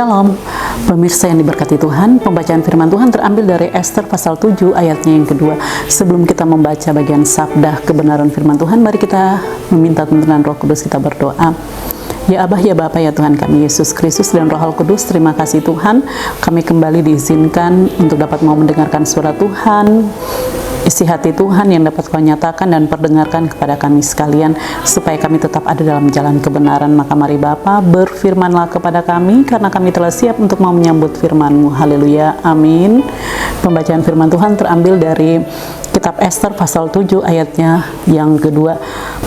Shalom, pemirsa yang diberkati Tuhan. Pembacaan firman Tuhan terambil dari Ester pasal 7 ayatnya yang kedua. Sebelum kita membaca bagian sabda kebenaran firman Tuhan, mari kita meminta tuntunan Roh Kudus, kita berdoa. Ya Abah, ya Bapa, ya Tuhan kami Yesus Kristus dan Roh Kudus, terima kasih Tuhan, kami kembali diizinkan untuk dapat mau mendengarkan suara Tuhan, isi hati Tuhan yang dapat Kau nyatakan dan perdengarkan kepada kami sekalian, supaya kami tetap ada dalam jalan kebenaran. Maka mari Bapa, berfirmanlah kepada kami, karena kami telah siap untuk mau menyambut firman-Mu. Haleluya, amin. Pembacaan firman Tuhan terambil dari kitab Ester pasal 7 ayatnya yang kedua.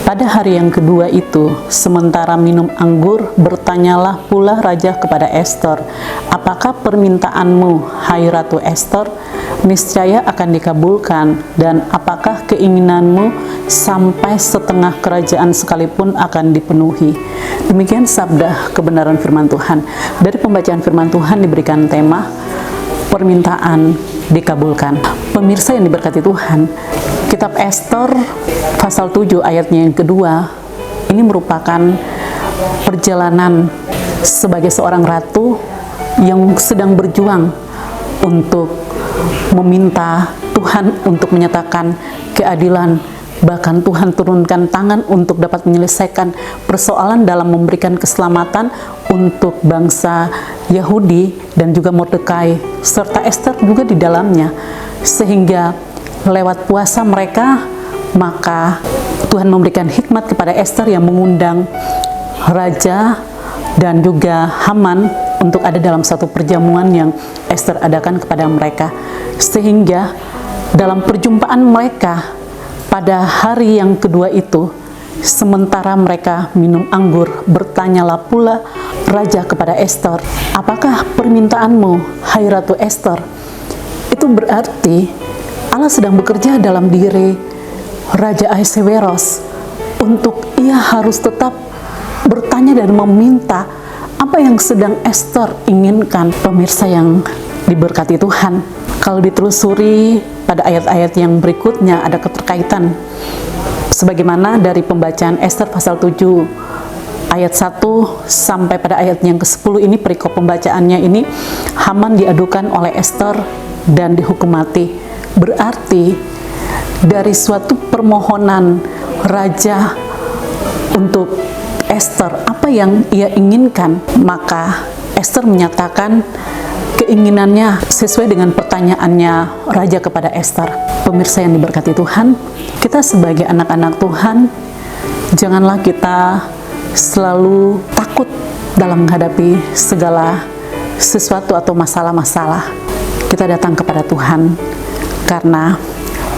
Pada hari yang kedua itu, sementara minum anggur, bertanyalah pula raja kepada Ester, apakah permintaanmu, hai Ratu Ester? Niscaya akan dikabulkan, dan apakah keinginanmu sampai setengah kerajaan sekalipun akan dipenuhi. Demikian sabda kebenaran firman Tuhan. Dari pembacaan firman Tuhan diberikan tema permintaan dikabulkan. Pemirsa yang diberkati Tuhan, kitab Ester pasal 7 ayatnya yang kedua ini merupakan perjalanan sebagai seorang ratu yang sedang berjuang untuk meminta Tuhan untuk menyatakan keadilan. Bahkan Tuhan turunkan tangan untuk dapat menyelesaikan persoalan dalam memberikan keselamatan untuk bangsa Yahudi dan juga Mordekai serta Ester juga di dalamnya. Sehingga lewat puasa mereka, maka Tuhan memberikan hikmat kepada Ester yang mengundang raja dan juga Haman untuk ada dalam satu perjamuan yang Ester adakan kepada mereka. Sehingga dalam perjumpaan mereka pada hari yang kedua itu, sementara mereka minum anggur, bertanyalah pula raja kepada Ester, apakah permintaanmu, hai Ratu Ester? Itu berarti Allah sedang bekerja dalam diri Raja Ahasveros untuk ia harus tetap bertanya dan meminta apa yang sedang Ester inginkan. Pemirsa yang diberkati Tuhan, kalau ditelusuri pada ayat-ayat yang berikutnya ada keterkaitan. Sebagaimana dari pembacaan Ester pasal 7 ayat 1 sampai pada ayat yang ke-10 ini, perikop pembacaannya ini, Haman diadukan oleh Ester dan dihukum mati. Berarti dari suatu permohonan raja untuk Ester, apa yang ia inginkan, maka Ester menyatakan keinginannya sesuai dengan pertanyaannya raja kepada Ester. Pemirsa yang diberkati Tuhan, kita sebagai anak-anak Tuhan, janganlah kita selalu takut dalam menghadapi segala sesuatu atau masalah-masalah. Kita datang kepada Tuhan, karena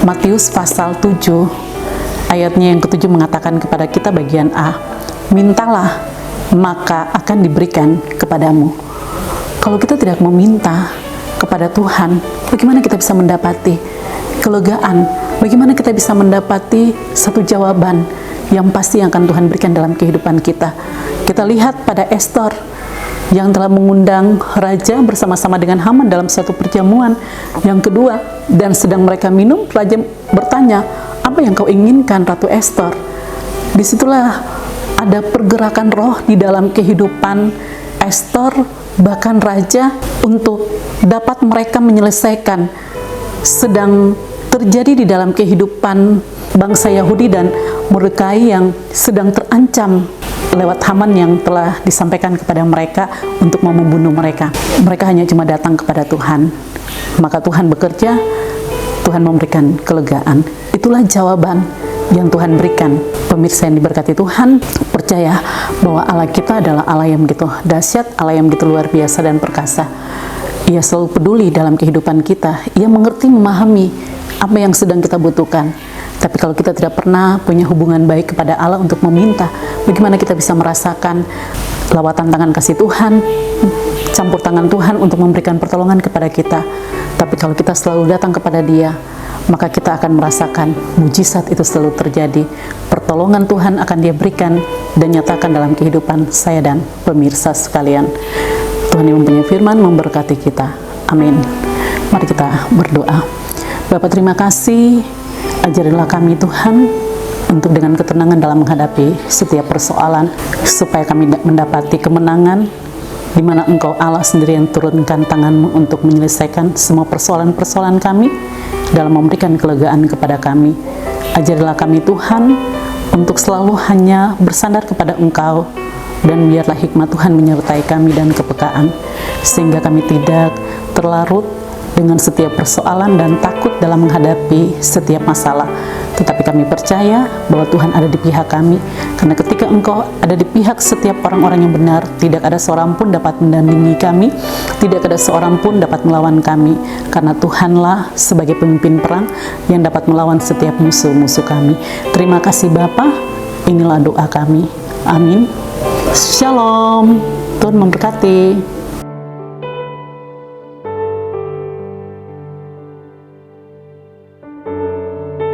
Matius pasal 7 ayatnya yang ke-7 mengatakan kepada kita bagian A, mintalah maka akan diberikan kepadamu. Kalau kita tidak meminta kepada Tuhan, bagaimana kita bisa mendapati kelegaan? Bagaimana kita bisa mendapati satu jawaban yang pasti yang akan Tuhan berikan dalam kehidupan kita? Kita lihat pada Ester yang telah mengundang raja bersama-sama dengan Haman dalam satu perjamuan yang kedua, dan sedang mereka minum, raja bertanya, apa yang kau inginkan Ratu Ester? Disitulah ada pergerakan roh di dalam kehidupan Ester, bahkan raja, untuk dapat mereka menyelesaikan sedang terjadi di dalam kehidupan bangsa Yahudi dan Mordekai yang sedang terancam lewat Haman yang telah disampaikan kepada mereka untuk mau membunuh mereka. Mereka hanya cuma datang kepada Tuhan, maka Tuhan bekerja, Tuhan memberikan kelegaan. Itulah jawaban yang Tuhan berikan. Pemirsa yang diberkati Tuhan, percaya bahwa Allah kita adalah Allah yang begitu dahsyat, Allah yang begitu luar biasa dan perkasa. Ia selalu peduli dalam kehidupan kita. Ia mengerti, memahami apa yang sedang kita butuhkan. Tapi kalau kita tidak pernah punya hubungan baik kepada Allah untuk meminta, bagaimana kita bisa merasakan lawatan tangan kasih Tuhan, campur tangan Tuhan untuk memberikan pertolongan kepada kita? Tapi kalau kita selalu datang kepada Dia, maka kita akan merasakan mujizat itu selalu terjadi. Pertolongan Tuhan akan Dia berikan dan nyatakan dalam kehidupan saya dan pemirsa sekalian. Tuhan yang mempunyai firman memberkati kita. Amin. Mari kita berdoa. Bapa, terima kasih. Ajarilah kami Tuhan untuk dengan ketenangan dalam menghadapi setiap persoalan, supaya kami mendapati kemenangan di mana Engkau Allah sendiri yang turunkan tangan-Mu untuk menyelesaikan semua persoalan-persoalan kami dalam memberikan kelegaan kepada kami. Ajarilah kami Tuhan untuk selalu hanya bersandar kepada Engkau, dan biarlah hikmat Tuhan menyertai kami dan kepekaan, sehingga kami tidak terlarut dengan setiap persoalan dan takut dalam menghadapi setiap masalah. Tetapi kami percaya bahwa Tuhan ada di pihak kami, karena ketika Engkau ada di pihak setiap orang-orang yang benar, tidak ada seorang pun dapat menandingi kami, tidak ada seorang pun dapat melawan kami, karena Tuhanlah sebagai pemimpin perang yang dapat melawan setiap musuh-musuh kami. Terima kasih Bapa, inilah doa kami. Amin. Shalom, Tuhan memberkati.